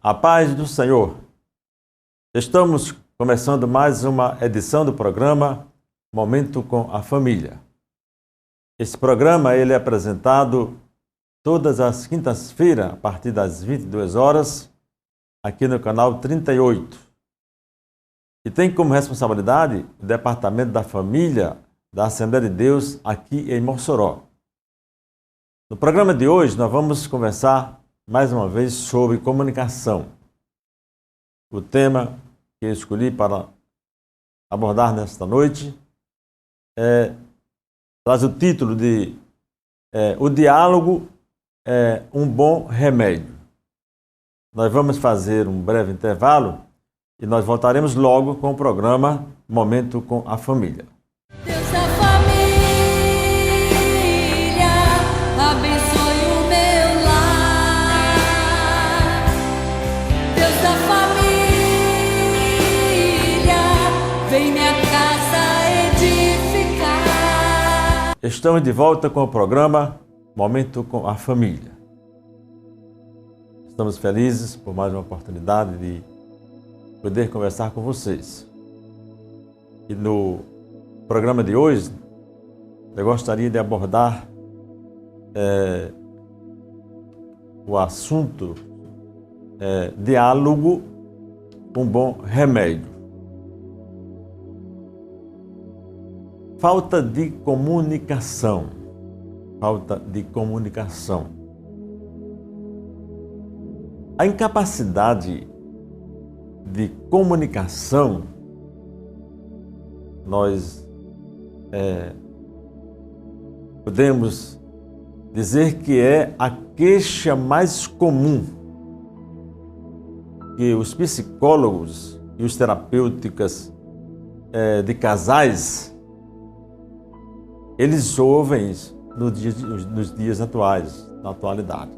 A paz do Senhor. Estamos começando mais uma edição do programa Momento com a Família. Esse programa ele é apresentado todas as quintas-feiras, a partir das 22 horas, aqui no canal 38. E tem como responsabilidade o Departamento da Família da Assembleia de Deus aqui em Mossoró. No programa de hoje nós vamos conversar mais uma vez sobre comunicação. O tema que eu escolhi para abordar nesta noite traz o título de O Diálogo é um Bom Remédio. Nós vamos fazer um breve intervalo e nós voltaremos logo com o programa Momento com a Família. Deus da família, abençoe o meu lar. Deus da família, vem minha casa edificar. Estamos de volta com o programa Momento com a Família. Estamos felizes por mais uma oportunidade de poder conversar com vocês. E no programa de hoje, eu gostaria de abordar o assunto diálogo, um bom remédio. Falta de comunicação. Falta de comunicação. A incapacidade de comunicação, nós podemos dizer que é a queixa mais comum que os psicólogos e os terapêuticos de casais eles ouvem nos dias atuais, na atualidade.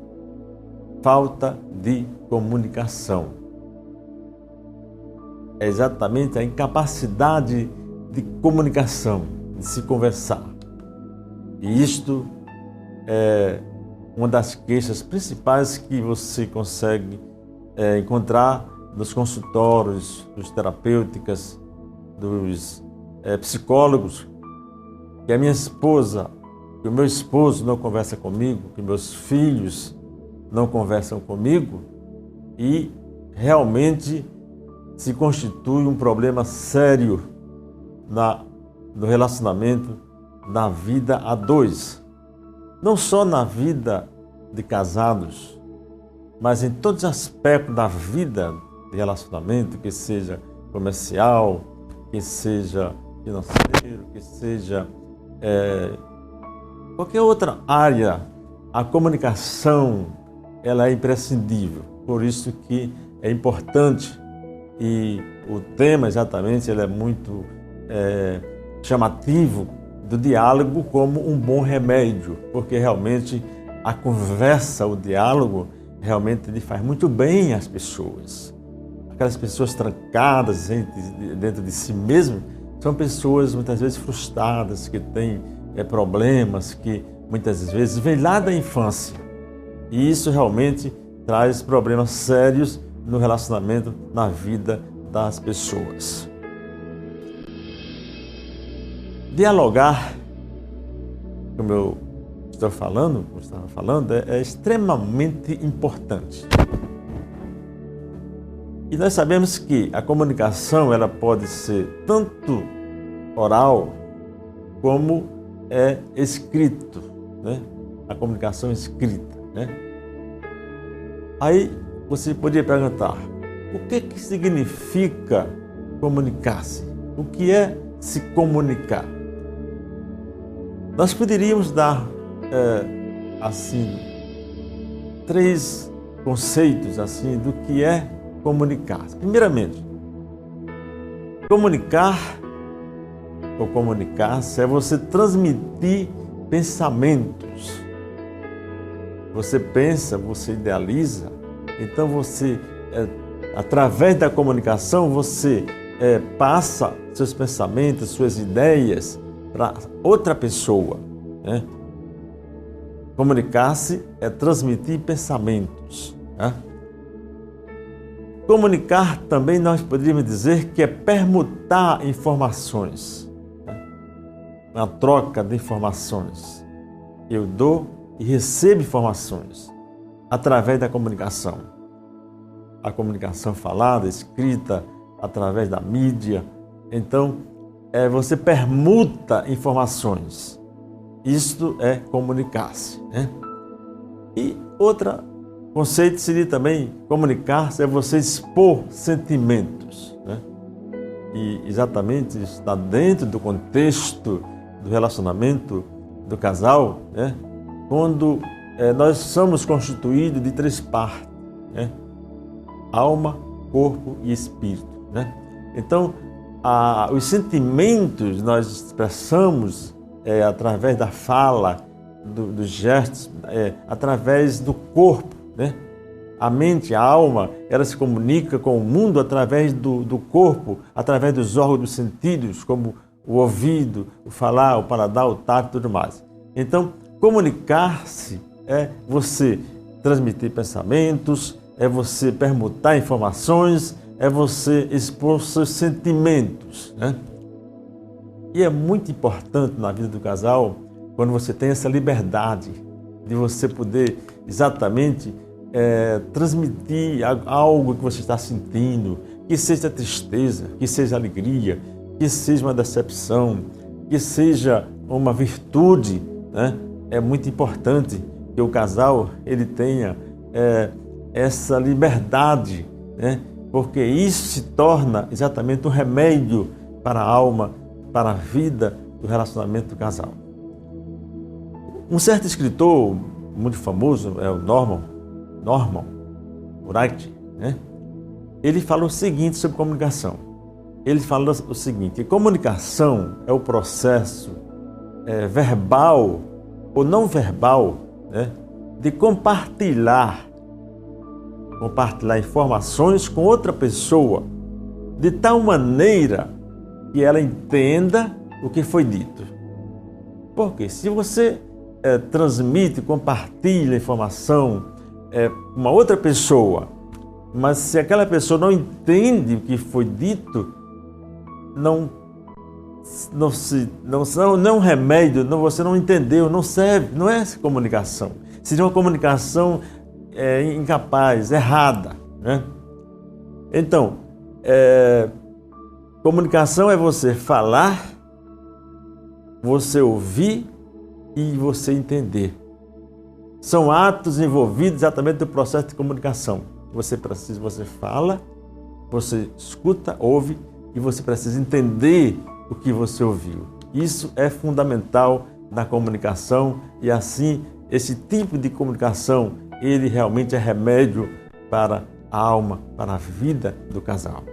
Falta de comunicação. É exatamente a incapacidade de comunicação, de se conversar. E isto é uma das queixas principais que você consegue encontrar nos consultórios, dos terapêuticos, dos psicólogos, que a minha esposa, que o meu esposo não conversa comigo, que meus filhos não conversam comigo, e realmente se constitui um problema sério no relacionamento, na vida a dois. Não só na vida de casados, mas em todos os aspectos da vida de relacionamento, que seja comercial, que seja financeiro, que seja qualquer outra área. A comunicação ela é imprescindível. Por isso que é importante, e o tema exatamente ele é muito chamativo do diálogo como um bom remédio, porque realmente a conversa, o diálogo, realmente ele faz muito bem às pessoas. Aquelas pessoas trancadas dentro de si mesmas são pessoas muitas vezes frustradas, que têm problemas, que muitas vezes vêm lá da infância. E isso realmente traz problemas sérios no relacionamento, na vida das pessoas. Dialogar, como eu estava falando, é extremamente importante. E nós sabemos que a comunicação ela pode ser tanto oral como escrito, né? A comunicação escrita, né? Aí você poderia perguntar, o que significa comunicar-se? O que é se comunicar? Nós poderíamos dar assim 3 conceitos assim do que é comunicar. Primeiramente, comunicar-se é você transmitir pensamentos. Você pensa, você idealiza, então você, através da comunicação, você passa seus pensamentos, suas ideias para outra pessoa, né? Comunicar-se é transmitir pensamentos, né? comunicar também nós poderíamos dizer que é permutar informações, né? Uma troca de informações. Eu dou e recebo informações através da comunicação. A comunicação falada, escrita, através da mídia. Então, você permuta informações. Isto é comunicar-se, né? E outro conceito seria também comunicar-se é você expor sentimentos, né? E exatamente está dentro do contexto do relacionamento do casal, né? Quando nós somos constituídos de 3 partes, né? Alma, corpo e espírito, né? Então, os sentimentos nós expressamos através da fala, dos gestos, através do corpo, né? A mente, a alma, ela se comunica com o mundo através do corpo, através dos órgãos dos sentidos, como o ouvido, o falar, o paladar, o tato e tudo mais. Então, comunicar-se é você transmitir pensamentos, é você permutar informações, é você expor seus sentimentos, né? E é muito importante na vida do casal quando você tem essa liberdade de você poder exatamente transmitir algo que você está sentindo, que seja tristeza, que seja alegria, que seja uma decepção, que seja uma virtude, né? É muito importante que o casal ele tenha essa liberdade, né? Porque isso se torna exatamente um remédio para a alma, para a vida do relacionamento do casal. Um certo escritor muito famoso é o Norman Wright, né? Ele fala o seguinte sobre comunicação. Ele fala o seguinte: que comunicação é o processo verbal ou não verbal, né, de compartilhar informações com outra pessoa de tal maneira que ela entenda o que foi dito. Porque se você transmite, compartilha informação com uma outra pessoa, mas se aquela pessoa não entende o que foi dito, não é um remédio, você não entendeu, não serve, não é essa comunicação. Seria uma comunicação incapaz, errada, né? Então, comunicação é você falar, você ouvir e você entender. São atos envolvidos exatamente no processo de comunicação. Você fala, você escuta, ouve e você precisa entender o que você ouviu. Isso é fundamental na comunicação e assim esse tipo de comunicação ele realmente é remédio para a alma, para a vida do casal.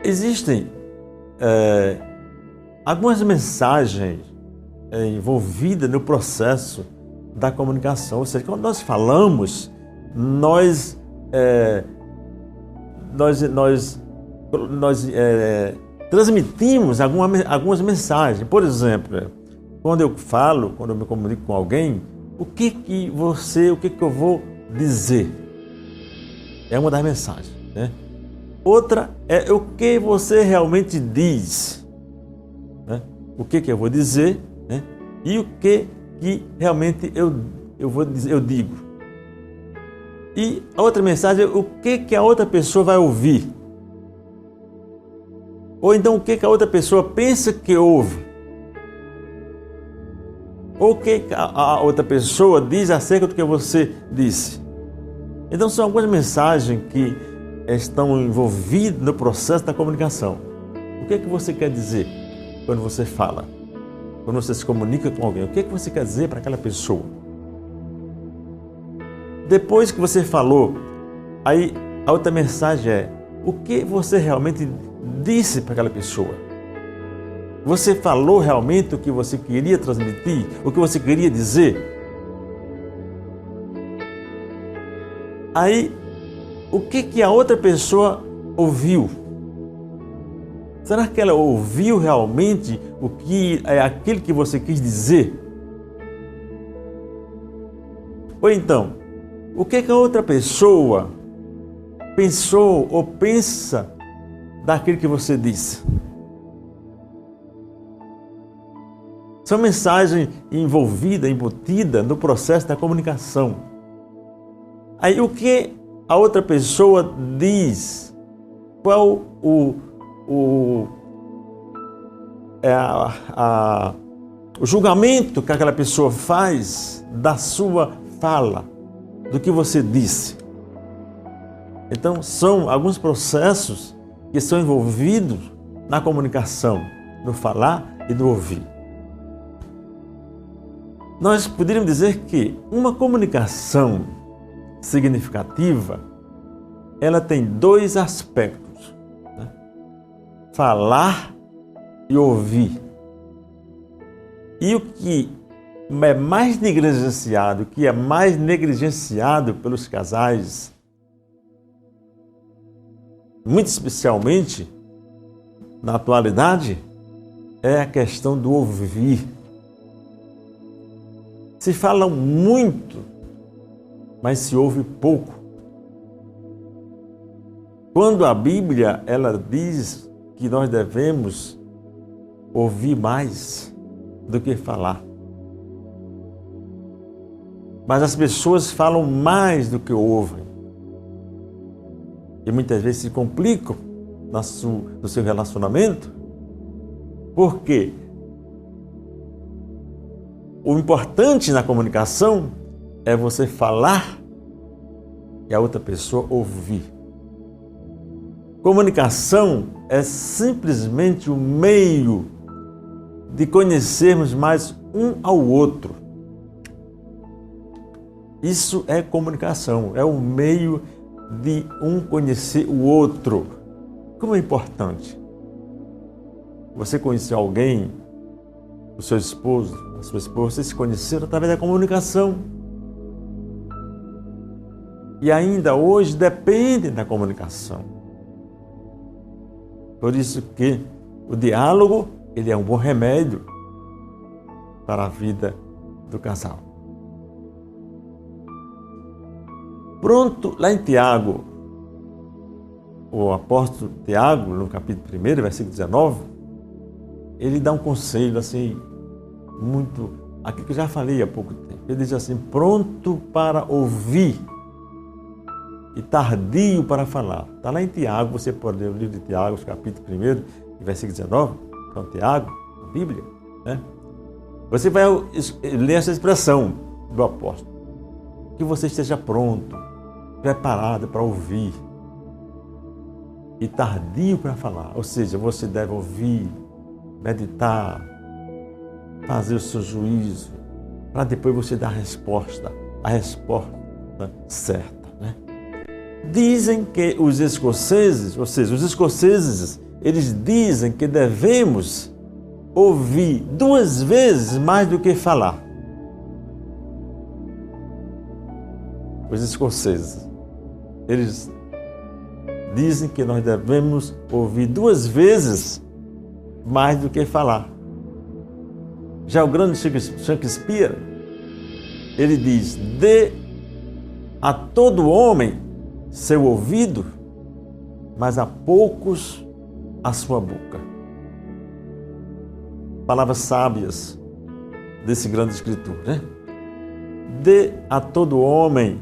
Existem algumas mensagens envolvidas no processo da comunicação, ou seja, quando nós falamos, nós transmitimos algumas mensagens. Por exemplo, quando eu me comunico com alguém, o que eu vou dizer? É uma das mensagens, né? Outra é o que você realmente diz, né? O que eu vou dizer, né? E o que realmente eu digo. E a outra mensagem é o que a outra pessoa vai ouvir. Ou então o que a outra pessoa pensa que ouve. Ou o que a outra pessoa diz acerca do que você disse. Então são algumas mensagens que estão envolvidas no processo da comunicação. O que você quer dizer quando você fala? Quando você se comunica com alguém, o que você quer dizer para aquela pessoa? Depois que você falou, aí a outra mensagem é o que você realmente disse para aquela pessoa. Você falou realmente o que você queria transmitir, o que você queria dizer? Aí, o que a outra pessoa ouviu? Será que ela ouviu realmente o que é aquilo que você quis dizer? Ou então, o que a outra pessoa pensou ou pensa daquilo que você disse. São mensagens envolvidas, embutidas no processo da comunicação. Aí o que a outra pessoa diz, qual o julgamento que aquela pessoa faz da sua fala, do que você disse. Então, são alguns processos que são envolvidos na comunicação, no falar e no ouvir. Nós poderíamos dizer que uma comunicação significativa, ela tem dois aspectos, né? Falar e ouvir. E o que é mais negligenciado pelos casais, muito especialmente na atualidade, é a questão do ouvir. Se fala muito, mas se ouve pouco. Quando a Bíblia ela diz que nós devemos ouvir mais do que falar. Mas as pessoas falam mais do que ouvem. E muitas vezes se complicam no seu relacionamento. Por quê? O importante na comunicação é você falar e a outra pessoa ouvir. Comunicação é simplesmente o meio de conhecermos mais um ao outro. Isso é comunicação, é o meio de um conhecer o outro. Como é importante você conhecer alguém, o seu esposo, a sua esposa, vocês se conheceram através da comunicação. E ainda hoje depende da comunicação. Por isso que o diálogo, ele é um bom remédio para a vida do casal. Pronto, lá em Tiago, o apóstolo Tiago, no capítulo 1, versículo 19, ele dá um conselho assim, muito, aquilo que eu já falei há pouco tempo. Ele diz assim: pronto para ouvir e tardio para falar. Está lá em Tiago, você pode ler o livro de Tiago, capítulo 1, versículo 19, então Tiago, a Bíblia, né? Você vai ler essa expressão do apóstolo, que você esteja pronto, preparado para ouvir e tardio para falar. Ou seja, você deve ouvir, meditar, fazer o seu juízo, para depois você dar a resposta certa, né? Dizem que os escoceses, ou seja, os escoceses, eles dizem que devemos ouvir 2 vezes mais do que falar. Os escoceses, eles dizem que nós devemos ouvir 2 vezes mais do que falar. Já o grande Shakespeare, ele diz: dê a todo homem seu ouvido, mas a poucos a sua boca. Palavras sábias desse grande escritor, né? Dê a todo homem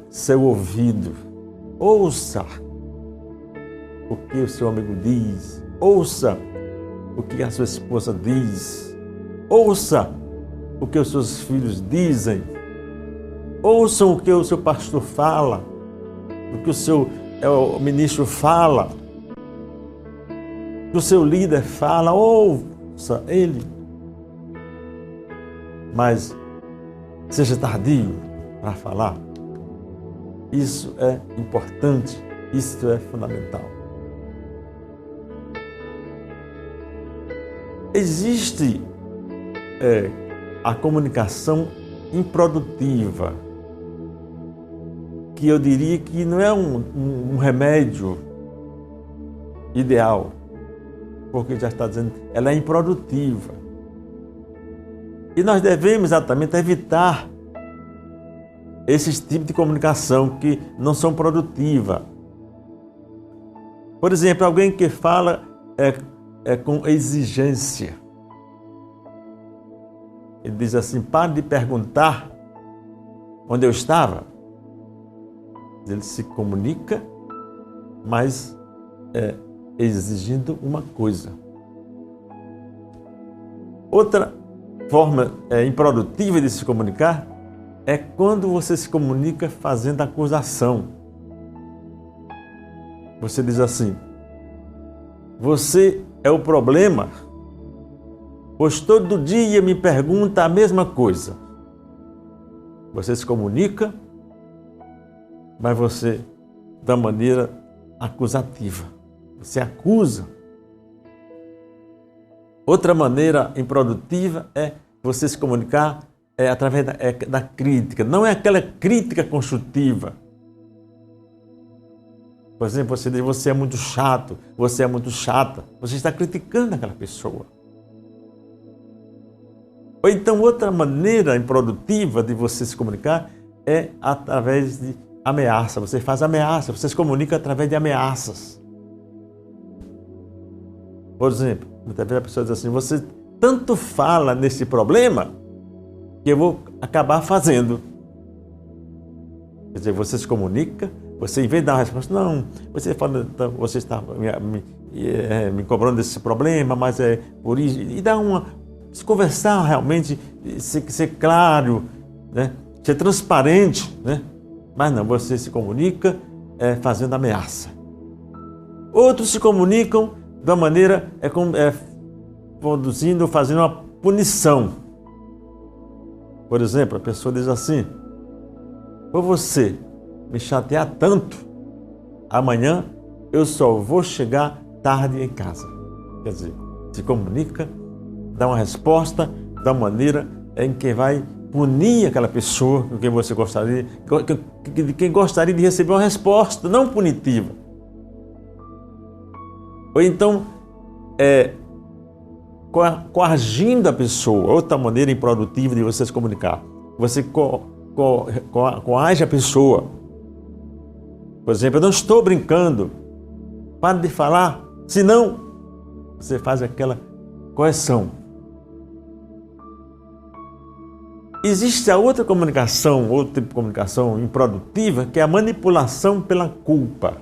seu ouvido. Ouça o que o seu amigo diz. Ouça o que a sua esposa diz. Ouça o que os seus filhos dizem. Ouçam o que o seu pastor fala, o que o seu ministro fala, o que o seu líder fala. Ouça ele. Mas seja tardio para falar. Isso é importante, isso é fundamental. Existe a comunicação improdutiva, que eu diria que não é um remédio ideal, porque já está dizendo, ela é improdutiva. E nós devemos exatamente evitar esses tipos de comunicação que não são produtivas. Por exemplo, alguém que fala com exigência. Ele diz assim: pare de perguntar onde eu estava. Ele se comunica, mas exigindo uma coisa. Outra forma improdutiva de se comunicar é quando você se comunica fazendo acusação. Você diz assim: você é o problema, pois todo dia me pergunta a mesma coisa. Você se comunica, mas você da maneira acusativa. Você acusa. Outra maneira improdutiva é você se comunicar através da crítica. Não é aquela crítica construtiva. Por exemplo, você diz: você é muito chato, você é muito chata. Você está criticando aquela pessoa. Ou então, outra maneira improdutiva de você se comunicar é através de ameaça. Você faz ameaça, você se comunica através de ameaças. Por exemplo, muitas vezes a pessoa diz assim: você tanto fala nesse problema que eu vou acabar fazendo. Quer dizer, você se comunica, você, em vez de dar uma resposta, não, você está me cobrando desse problema, mas é por isso, e dá se conversar realmente, ser claro, né? Ser transparente, né? Mas não, você se comunica fazendo ameaça. Outros se comunicam da maneira fazendo uma punição. Por exemplo, a pessoa diz assim: por você me chatear tanto, amanhã eu só vou chegar tarde em casa. Quer dizer, se comunica, dá uma resposta da maneira em que vai punir aquela pessoa com quem você gostaria, de quem gostaria de receber uma resposta não punitiva. Ou então, coagindo a pessoa, outra maneira improdutiva de você se comunicar. Você coage a pessoa. Por exemplo: eu não estou brincando, pare de falar, senão você faz aquela coerção. Existe a outra comunicação, outro tipo de comunicação improdutiva, que é a manipulação pela culpa.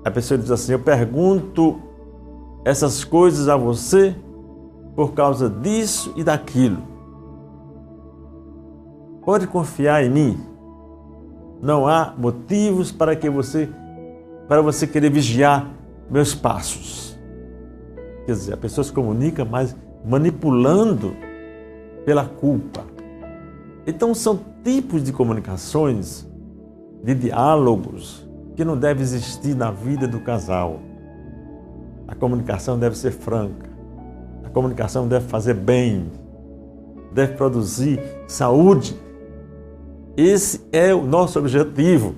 A pessoa diz assim: eu pergunto essas coisas a você por causa disso e daquilo. Pode confiar em mim. Não há motivos para você querer vigiar meus passos. Quer dizer, a pessoa se comunica, mas manipulando pela culpa. Então são tipos de comunicações, de diálogos, que não devem existir na vida do casal. A comunicação deve ser franca. A comunicação deve fazer bem. Deve produzir saúde. Esse é o nosso objetivo.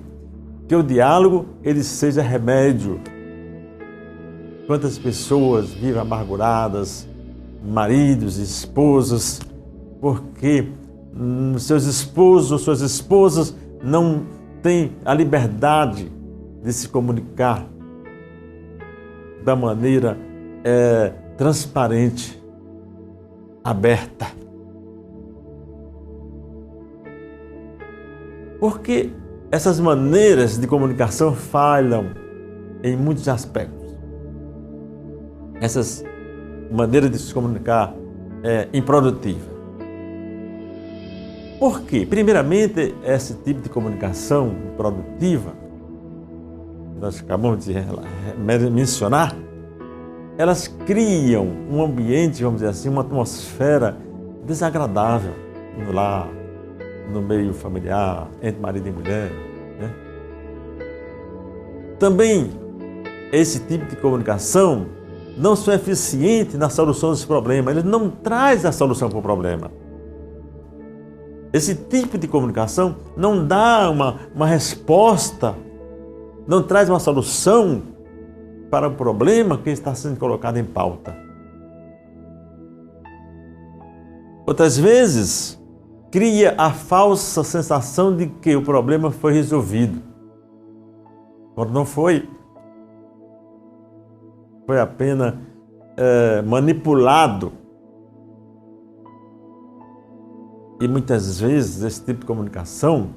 Que o diálogo ele seja remédio. Quantas pessoas vivem amarguradas, maridos e esposas, porque seus esposos ou suas esposas não têm a liberdade de se comunicar da maneira transparente, aberta. Porque essas maneiras de comunicação falham em muitos aspectos. Essas maneiras de se comunicar é improdutiva. Por quê? Primeiramente, esse tipo de comunicação produtiva, nós acabamos de mencionar, elas criam um ambiente, vamos dizer assim, uma atmosfera desagradável no lar, no meio familiar, entre marido e mulher, né? Também, esse tipo de comunicação não são eficientes na solução dos problemas, ele não traz a solução para o problema. Esse tipo de comunicação não dá uma resposta, não traz uma solução para o problema que está sendo colocado em pauta. Outras vezes, cria a falsa sensação de que o problema foi resolvido. Quando não foi. Foi apenas manipulado. E muitas vezes esse tipo de comunicação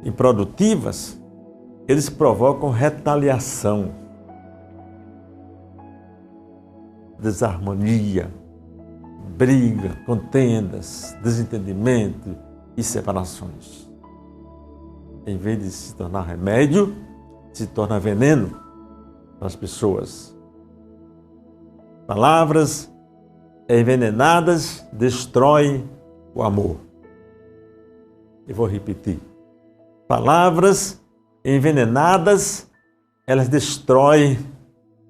improdutivas, eles provocam retaliação, desarmonia, briga, contendas, desentendimento e separações. Em vez de se tornar remédio, se torna veneno para as pessoas. Palavras envenenadas destroem o amor. Eu vou repetir. Palavras envenenadas, elas destroem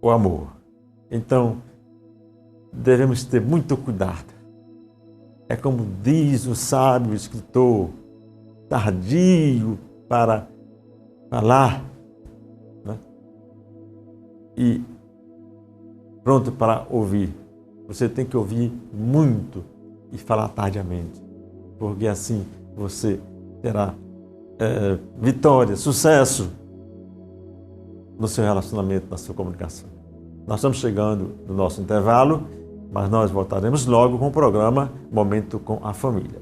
o amor. Então, devemos ter muito cuidado. É como diz o sábio escritor, tardio para falar, né? E pronto para ouvir. Você tem que ouvir muito e falar tardiamente, porque assim você terá vitória, sucesso no seu relacionamento, na sua comunicação. Nós estamos chegando no nosso intervalo, mas nós voltaremos logo com o programa Momento com a Família.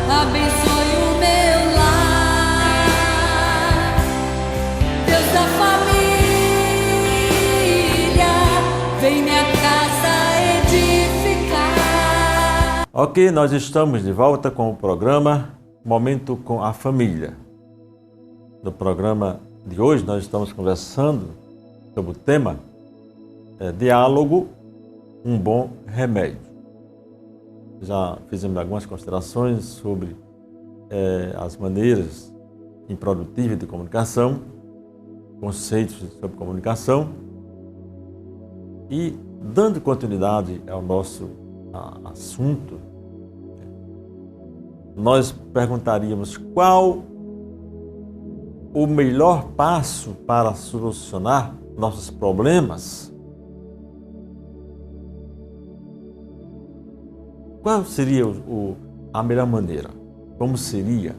Abençoe o meu lar, Deus da família, vem minha casa edificar. Ok, nós estamos de volta com o programa Momento com a Família. No programa de hoje nós estamos conversando sobre o tema Diálogo, um bom remédio. Já fizemos algumas considerações sobre as maneiras improdutivas de comunicação, conceitos sobre comunicação, e dando continuidade ao nosso assunto, nós perguntaríamos qual o melhor passo para solucionar nossos problemas. Qual seria a melhor maneira? Como seria?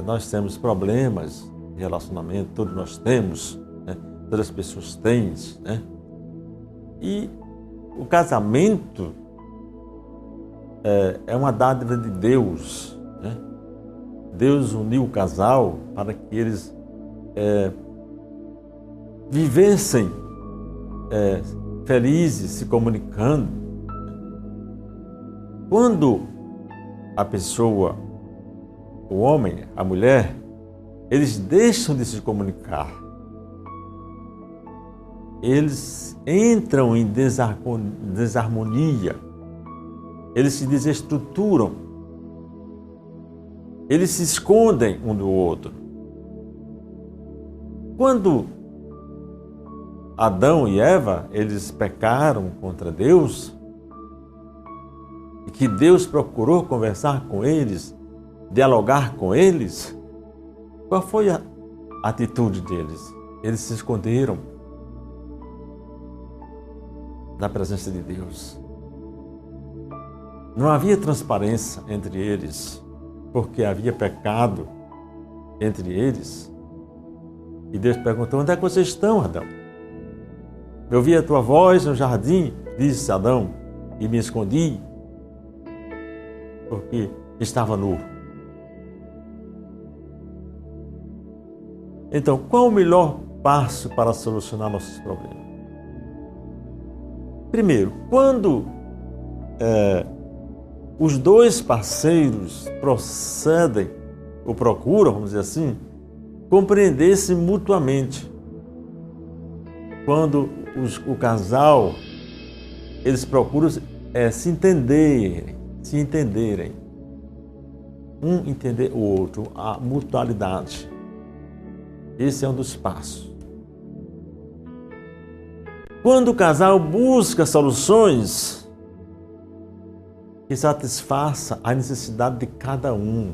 Nós temos problemas de relacionamento, todos nós temos, né? Todas as pessoas têm, né? E o casamento é uma dádiva de Deus, né? Deus uniu o casal para que eles vivessem felizes, se comunicando. Quando a pessoa, o homem, a mulher, eles deixam de se comunicar, eles entram em desarmonia, eles se desestruturam, eles se escondem um do outro. Quando Adão e Eva, eles pecaram contra Deus, e que Deus procurou conversar com eles, dialogar com eles, qual foi a atitude deles? Eles se esconderam da presença de Deus. Não havia transparência entre eles, porque havia pecado entre eles. E Deus perguntou: onde é que vocês estão, Adão? Eu ouvi a tua voz no jardim, disse Adão, e me escondi, porque estava nu. Então, qual o melhor passo para solucionar nossos problemas? Primeiro, quando os dois parceiros procedem, ou procuram, vamos dizer assim, compreender-se mutuamente. Quando o casal, eles procuram se entenderem, um entender o outro, a mutualidade. Esse é um dos passos. Quando o casal busca soluções que satisfaçam a necessidade de cada um,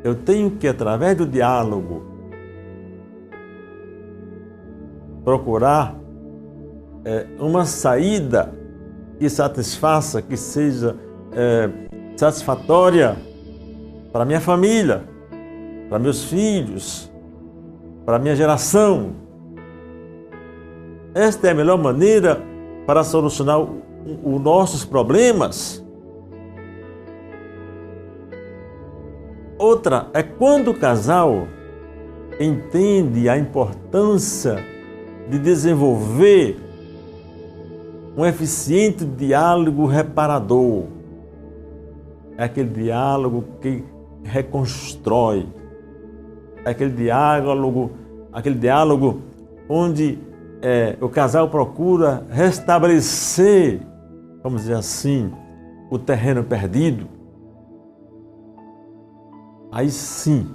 eu tenho que, através do diálogo, procurar uma saída que satisfaça, que seja satisfatória para minha família, para meus filhos, para minha geração. Esta é a melhor maneira para solucionar os nossos problemas. Outra é quando o casal entende a importância de desenvolver um eficiente diálogo reparador. É aquele diálogo que reconstrói. É aquele diálogo onde o casal procura restabelecer, vamos dizer assim, o terreno perdido. Aí sim,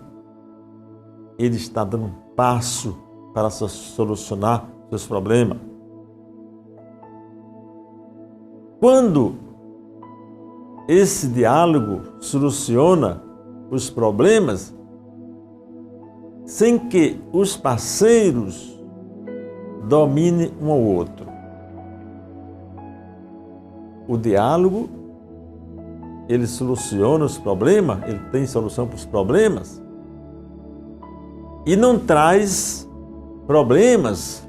ele está dando um passo para solucionar seus problemas. Quando esse diálogo soluciona os problemas, sem que os parceiros dominem um ao outro. O diálogo, ele soluciona os problemas, ele tem solução para os problemas e não traz problemas,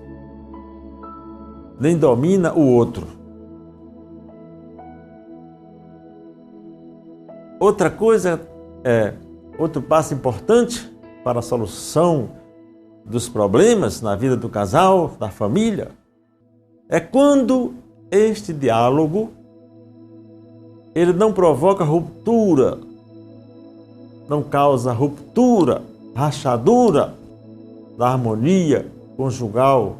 nem domina o outro. Outra coisa, outro passo importante para a solução dos problemas na vida do casal, da família, é quando este diálogo ele não provoca ruptura, não causa ruptura, rachadura da harmonia conjugal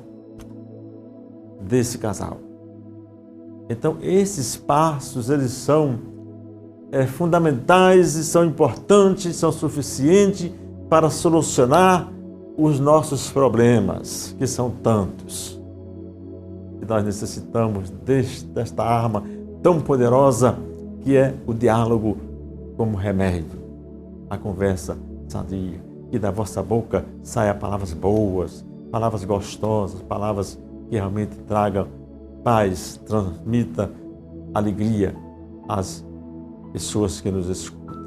desse casal. Então, esses passos, eles são fundamentais e são importantes, são suficientes para solucionar os nossos problemas, que são tantos. E nós necessitamos desta arma tão poderosa que é o diálogo como remédio, a conversa sadia, que da vossa boca saia palavras boas, palavras gostosas, palavras que realmente tragam paz, transmita alegria às pessoas que nos escutam.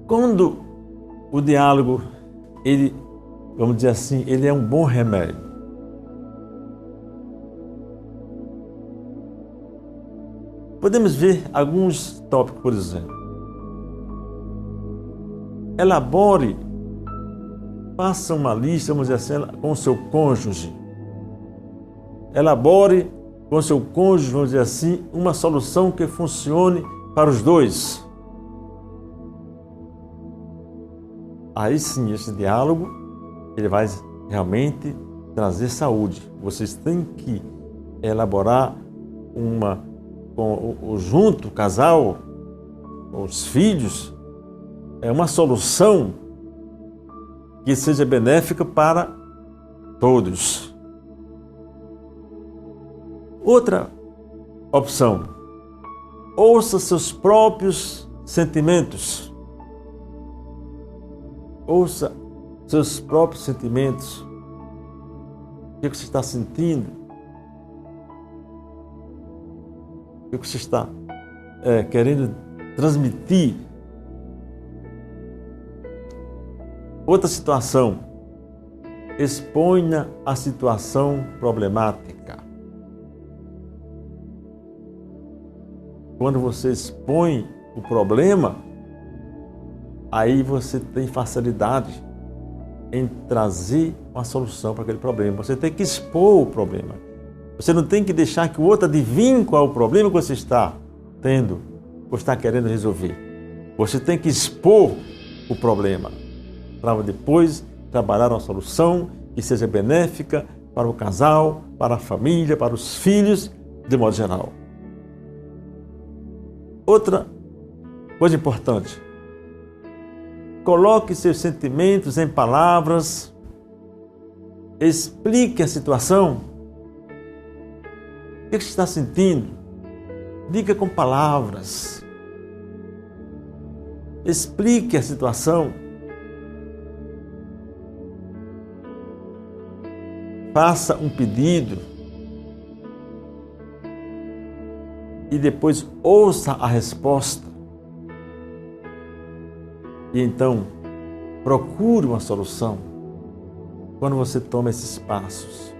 Quando o diálogo, ele, vamos dizer assim, ele é um bom remédio. Podemos ver alguns tópicos, por exemplo. Elabore, faça uma lista, vamos dizer assim, com o seu cônjuge. Elabore com o seu cônjuge, vamos dizer assim, uma solução que funcione para os dois. Aí sim, esse diálogo, ele vai realmente trazer saúde. Vocês têm que elaborar junto, o casal, os filhos, uma solução que seja benéfica para todos. Outra opção, ouça seus próprios sentimentos. Ouça seus próprios sentimentos. O que você está sentindo? O que você está querendo transmitir? Outra situação, exponha a situação problemática. Quando você expõe o problema, aí você tem facilidade em trazer uma solução para aquele problema. Você tem que expor o problema. Você não tem que deixar que o outro adivinhe qual é o problema que você está tendo ou está querendo resolver. Você tem que expor o problema para depois trabalhar uma solução que seja benéfica para o casal, para a família, para os filhos, de modo geral. Outra coisa importante, coloque seus sentimentos em palavras, explique a situação. O que você está sentindo? Diga com palavras. Explique a situação. faça um pedido e depois ouça a resposta. E então, procure uma solução. Quando você toma esses passos,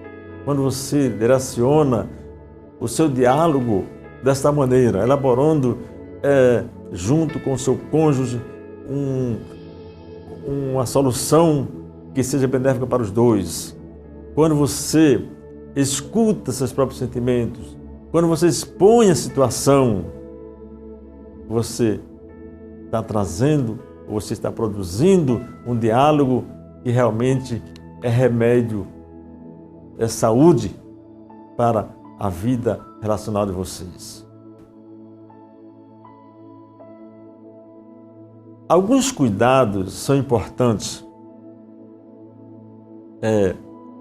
quando você direciona o seu diálogo desta maneira, elaborando junto com o seu cônjuge uma solução que seja benéfica para os dois. Quando você escuta seus próprios sentimentos, quando você expõe a situação, você está trazendo, você está produzindo um diálogo que realmente é remédio, é saúde para a vida relacional de vocês. Alguns cuidados são importantes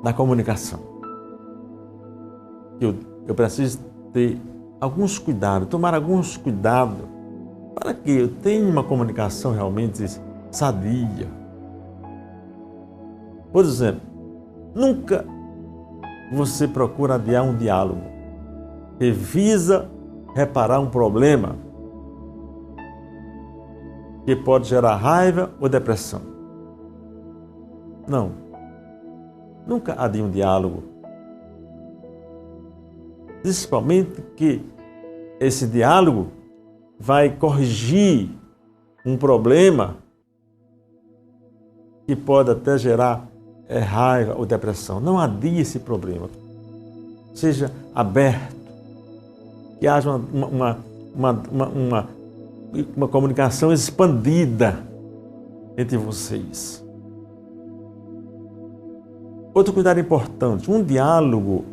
na comunicação. Eu preciso ter alguns cuidados, tomar alguns cuidados para que eu tenha uma comunicação realmente sadia. Por exemplo, nunca você procura adiar um diálogo que visa reparar um problema que pode gerar raiva ou depressão. Não. Nunca adie um diálogo. Principalmente que esse diálogo vai corrigir um problema que pode até gerar raiva ou depressão. Não adie esse problema. Seja aberto. Que haja uma comunicação expandida entre vocês. Outro cuidado importante, um diálogo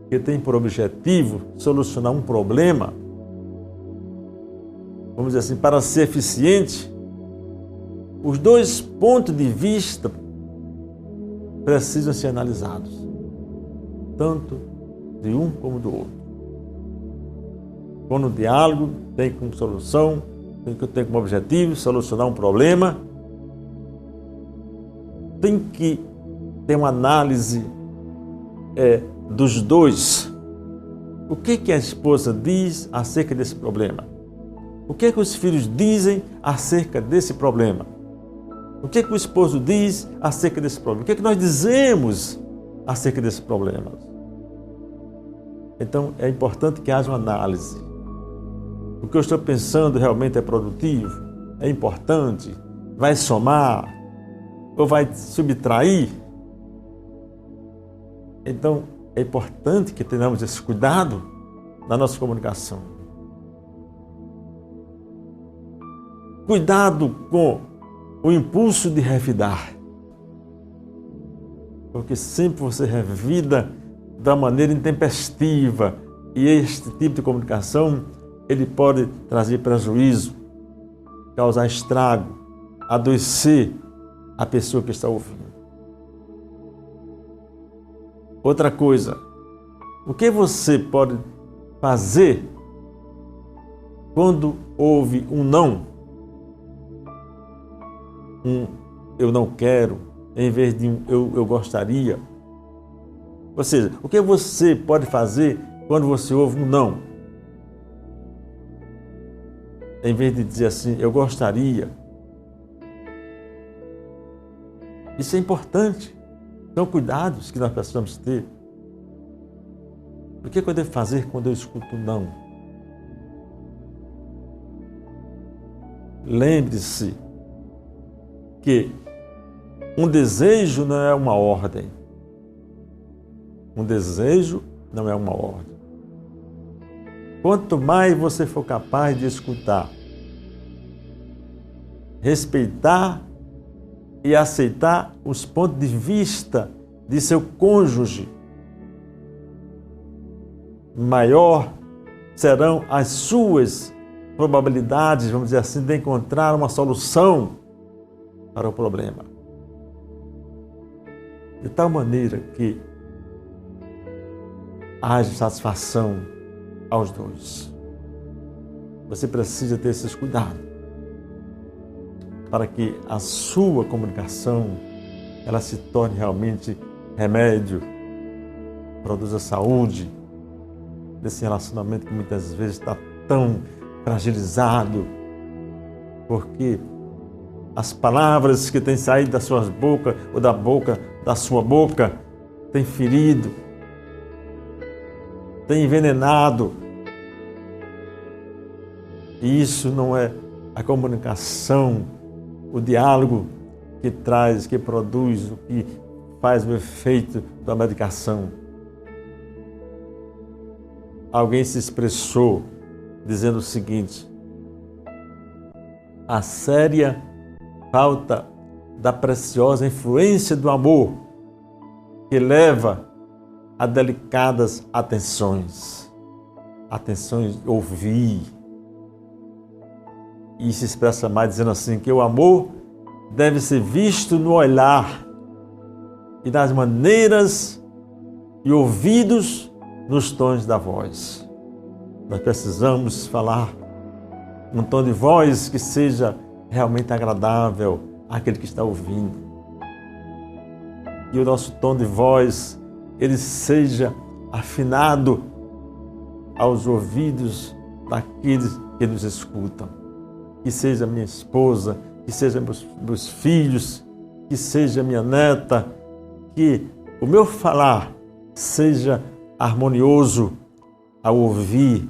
que tem por objetivo solucionar um problema, vamos dizer assim, para ser eficiente, os dois pontos de vista precisam ser analisados, tanto de um como do outro. Quando o diálogo tem como solução, tem como objetivo solucionar um problema, tem que ter uma análise dos dois. O que a esposa diz acerca desse problema? O que os filhos dizem acerca desse problema? O que o esposo diz acerca desse problema? O que nós dizemos acerca desse problema? Então, é importante que haja uma análise. O que eu estou pensando realmente é produtivo? É importante? Vai somar? Ou vai subtrair? Então, é importante que tenhamos esse cuidado na nossa comunicação. Cuidado com o impulso de revidar. Porque sempre você revida da maneira intempestiva. E este tipo de comunicação, ele pode trazer prejuízo, causar estrago, adoecer a pessoa que está ouvindo. Outra coisa, o que você pode fazer quando houve um não? Eu não quero, em vez de eu gostaria. Ou seja, o que você pode fazer quando você ouve um não? Em vez de dizer assim, eu gostaria. Isso é importante. São cuidados que nós precisamos ter. O que eu devo fazer quando eu escuto não? Lembre-se que um desejo não é uma ordem. Um desejo não é uma ordem. Quanto mais você for capaz de escutar, respeitar e aceitar os pontos de vista de seu cônjuge, maior serão as suas probabilidades, vamos dizer assim, de encontrar uma solução para o problema. De tal maneira que haja satisfação aos dois. Você precisa ter esses cuidados para que a sua comunicação ela se torne realmente remédio produza saúde nesse relacionamento que muitas vezes está tão fragilizado, porque as palavras que têm saído das suas bocas ou da sua boca têm ferido, têm envenenado. E isso não é a comunicação, o diálogo que traz, que produz, o que faz o efeito da medicação. Alguém se expressou dizendo o seguinte: a séria falta da preciosa influência do amor que leva a delicadas atenções de ouvir. E se expressa mais dizendo assim, que o amor deve ser visto no olhar e nas maneiras e ouvidos nos tons da voz. Nós precisamos falar num tom de voz que seja realmente agradável àquele que está ouvindo. E o nosso tom de voz, ele seja afinado aos ouvidos daqueles que nos escutam. Que seja minha esposa, que seja meus filhos, que seja minha neta, que o meu falar seja harmonioso ao ouvir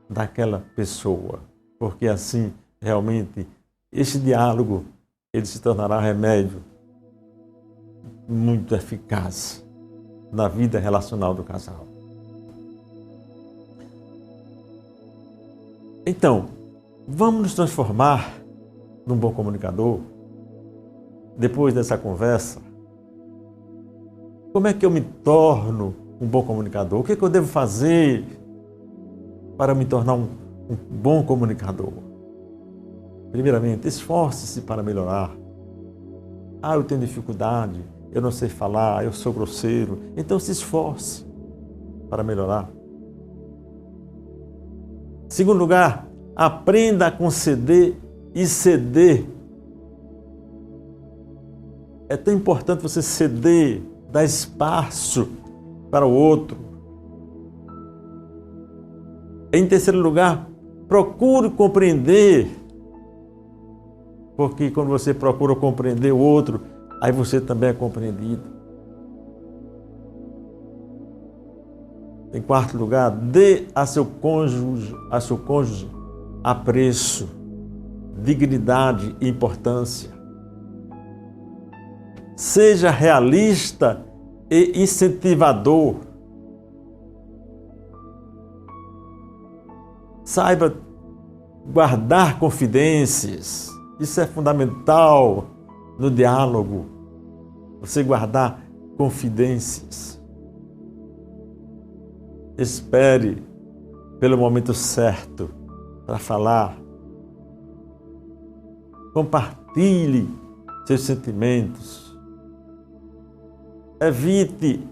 daquela pessoa, porque assim realmente este diálogo ele se tornará remédio muito eficaz na vida relacional do casal. Então, vamos nos transformar num bom comunicador? Depois dessa conversa, como é que eu me torno um bom comunicador? O que eu devo fazer para me tornar um bom comunicador? Primeiramente, esforce-se para melhorar. Eu tenho dificuldade, eu não sei falar, eu sou grosseiro. Então se esforce para melhorar. Segundo lugar, aprenda a conceder e ceder. É tão importante você ceder, dar espaço para o outro. Em terceiro lugar, procure compreender, porque quando você procura compreender o outro, aí você também é compreendido. Em quarto lugar, dê a seu cônjuge apreço, dignidade e importância. Seja realista e incentivador. Saiba guardar confidências. Isso é fundamental no diálogo. Você guardar confidências. Espere pelo momento certo para falar. Compartilhe seus sentimentos. Evite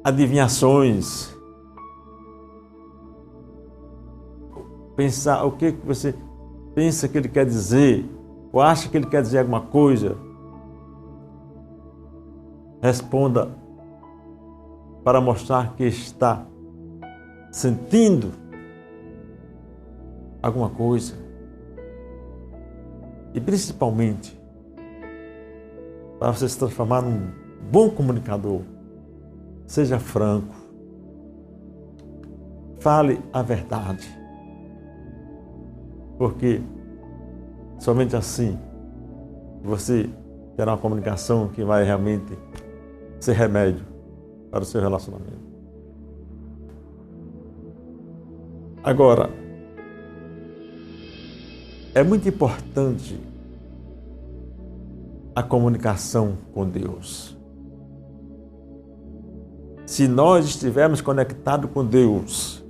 adivinhações. Pensar o que você pensa que ele quer dizer, ou acha que ele quer dizer alguma coisa. Responda para mostrar que está sentindo alguma coisa. E principalmente, para você se transformar num bom comunicador, seja franco. Fale a verdade. Porque somente assim você terá uma comunicação que vai realmente ser remédio para o seu relacionamento. Agora, é muito importante a comunicação com Deus. Se nós estivermos conectados com Deus,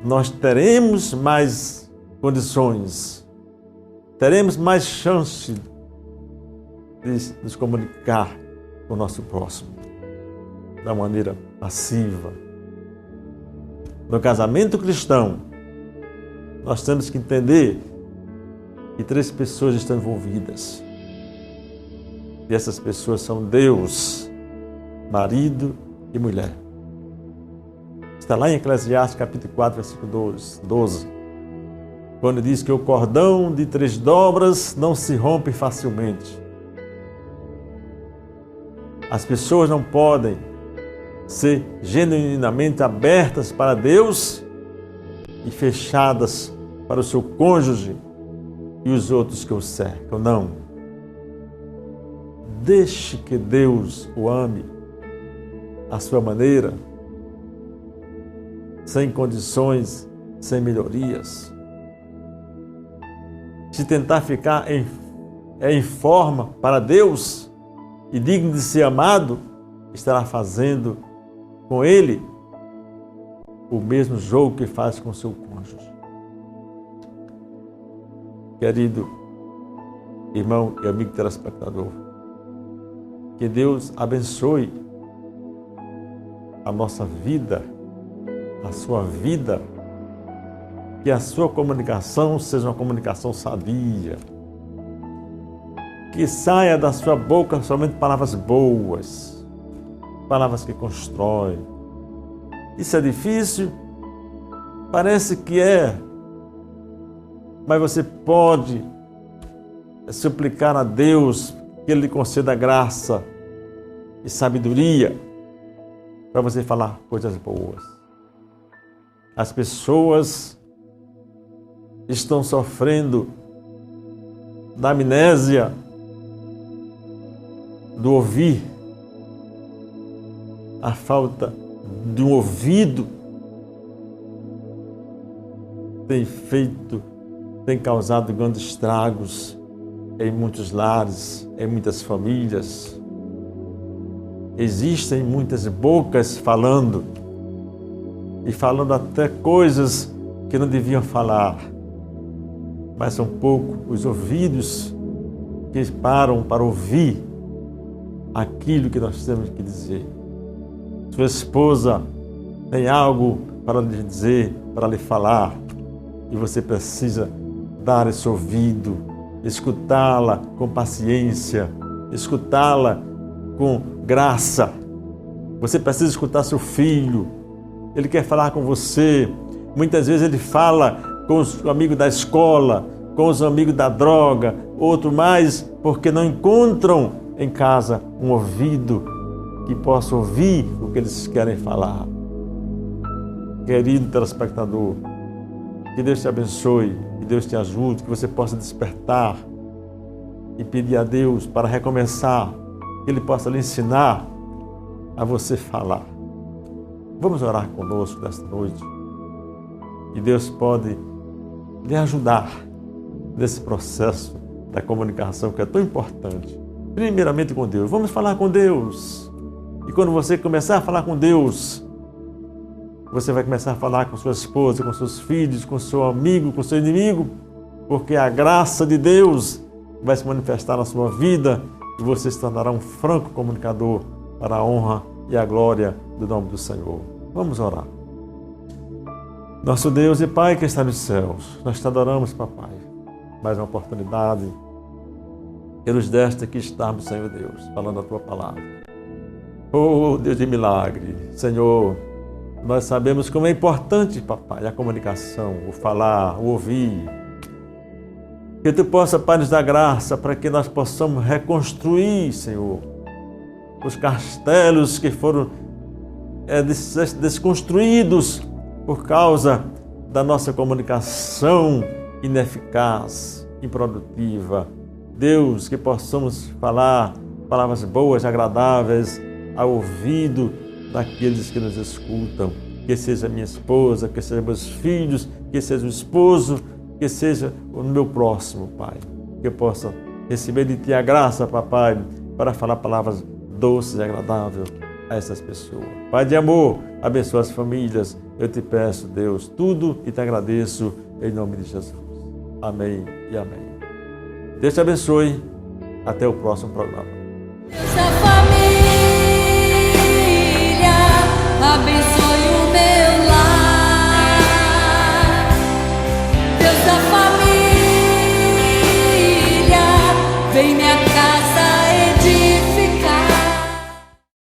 nós teremos mais condições, teremos mais chance de nos comunicar com o nosso próximo da maneira passiva. No casamento cristão, nós temos que entender que 3 pessoas estão envolvidas. E essas pessoas são Deus marido e mulher. Está lá em Eclesiastes capítulo 4, versículo 12, quando diz que o cordão de 3 dobras não se rompe facilmente. As pessoas não podem ser genuinamente abertas para Deus e fechadas para o seu cônjuge e os outros que o cercam. Não. Deixe que Deus o ame à sua maneira, sem condições, sem melhorias. Se tentar ficar em forma para Deus e digno de ser amado, estará fazendo com Ele o mesmo jogo que faz com seu cônjuge. Querido irmão e amigo telespectador, que Deus abençoe a nossa vida, a sua vida, que a sua comunicação seja uma comunicação sadia, que saia da sua boca somente palavras boas, palavras que constroem. Isso é difícil? Parece que é, mas você pode suplicar a Deus que Ele lhe conceda graça e sabedoria para você falar coisas boas. As pessoas estão sofrendo da amnésia do ouvir, a falta de um ouvido tem causado grandes estragos em muitos lares, em muitas famílias. Existem muitas bocas falando, e falando até coisas que não deviam falar, mas são poucos os ouvidos que param para ouvir aquilo que nós temos que dizer. Sua esposa tem algo para lhe dizer, para lhe falar, e você precisa dar esse ouvido, escutá-la com paciência, escutá-la com graça. Você precisa escutar seu filho, ele quer falar com você. Muitas vezes ele fala com os amigos da escola, com os amigos da droga, outro mais, porque não encontram em casa um ouvido que possa ouvir o que eles querem falar. Querido telespectador, que Deus te abençoe, que Deus te ajude, que você possa despertar e pedir a Deus para recomeçar, que Ele possa lhe ensinar a você falar. Vamos orar conosco nesta noite. E Deus pode lhe ajudar nesse processo da comunicação que é tão importante. Primeiramente com Deus. Vamos falar com Deus. E quando você começar a falar com Deus, você vai começar a falar com sua esposa, com seus filhos, com seu amigo, com seu inimigo, porque a graça de Deus vai se manifestar na sua vida e você se tornará um franco comunicador para a honra e a glória do nome do Senhor. Vamos orar. Nosso Deus e Pai que está nos céus, nós te adoramos, papai. Mais uma oportunidade que nos deste aqui estarmos, Senhor Deus, falando a tua palavra. Oh, Deus de milagre, Senhor, nós sabemos como é importante, papai, a comunicação, o falar, o ouvir. Que tu possa, Pai, nos dar graça para que nós possamos reconstruir, Senhor, os castelos que foram desconstruídos por causa da nossa comunicação ineficaz, improdutiva. Deus, que possamos falar palavras boas, agradáveis ao ouvido daqueles que nos escutam. Que seja minha esposa, que sejam meus filhos, que seja o esposo, que seja o meu próximo, Pai. Que eu possa receber de Ti a graça, papai, para falar palavras doces e agradáveis a essas pessoas. Pai de amor, abençoa as famílias. Eu te peço, Deus, tudo e te agradeço em nome de Jesus. Amém e amém. Deus te abençoe. Até o próximo programa. Essa família abençoe o meu lar. Deus da família, vem me acolher.